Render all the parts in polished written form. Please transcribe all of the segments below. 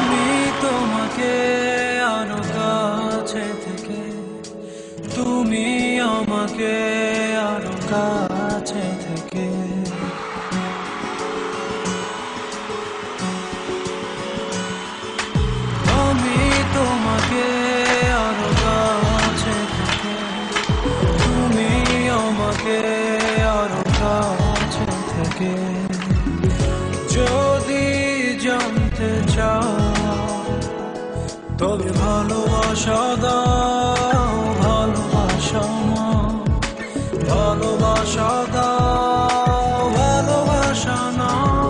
আমি তোমাকে আরো কাছে থেকে, তুমি আমাকে আরো কাছে থেকে। আমি তোমাকে আরো কাছে থেকে, তুমি আমাকে আরো কাছে থেকে। যদি জানতে চাও তবে ভালোবাসা দাও, ভালোবাসা নাও, ভালোবাসা দাও, ভালোবাসা নাও।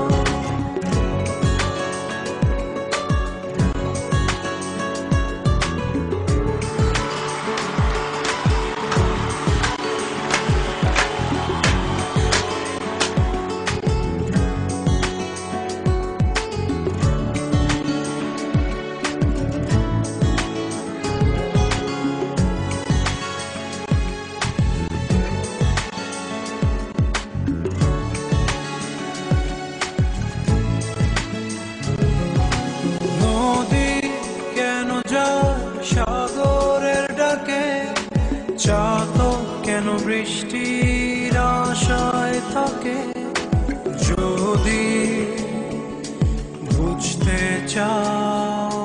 সাগরের ডাকে চাতক কেন বৃষ্টির আশায় থাকে? যদি বুঝতে চাও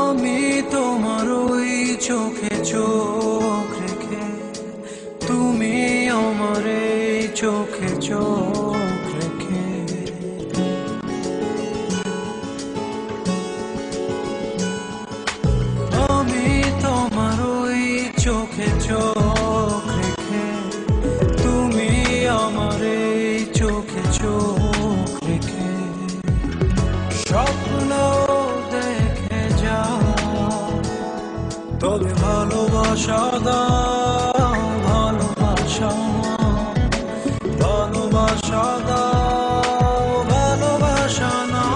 আমি তোমার ওই চোখে চোখ রেখে, তুমি আমার এই চোখে চোখ রেখে। চোখে চোখ রেখে, তুমি আমার এই চোখে চোখ রেখে। স্বপ্ন দেখে যাও তবে ভালোবাসা দাও, ভালোবাসা নাও, ভালোবাসা দাও, ভালোবাসা নাও।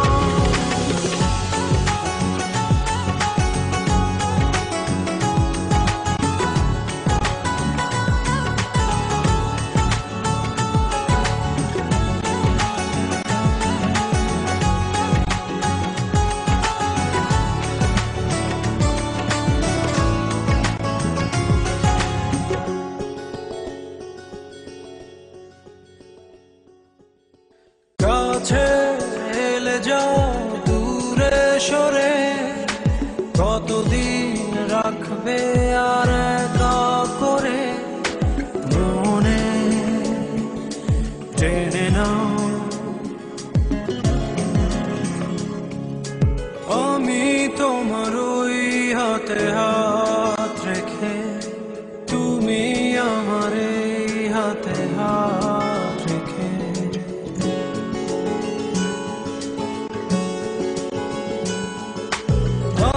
কাছে এলে যাও দূরে সরে, কতদিন রাখবে আর একা করে? মনে টেনে নাও আমি তোমার ওই হাতে হাত রেখে, তুমি আমার এই হাতে হাত রেখে।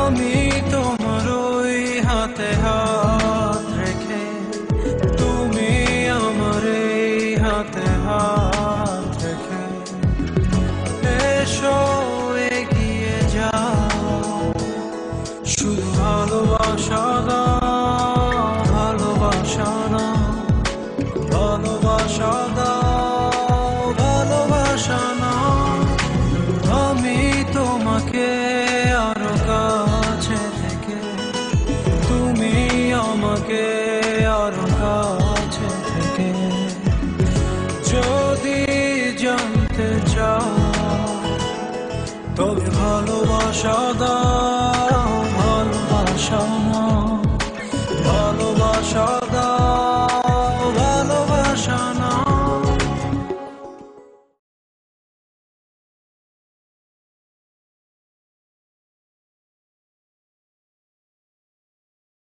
আমি তোমার ওই হাতে হাত রেখে, তুমি আমার এই হাতে হাত রেখে। এসো এগিয়ে যাও, শুধু ভালোবাসা দাও, ভালোবাসা নাও, ভালোবাসা দাও, ভালোবাসা নাও। আমি তোমাকে আরো কাছে থেকে, তুমি আমাকে আরো কাছে থেকে। যদি জানতে চাও তবে ভালোবাসা দাও,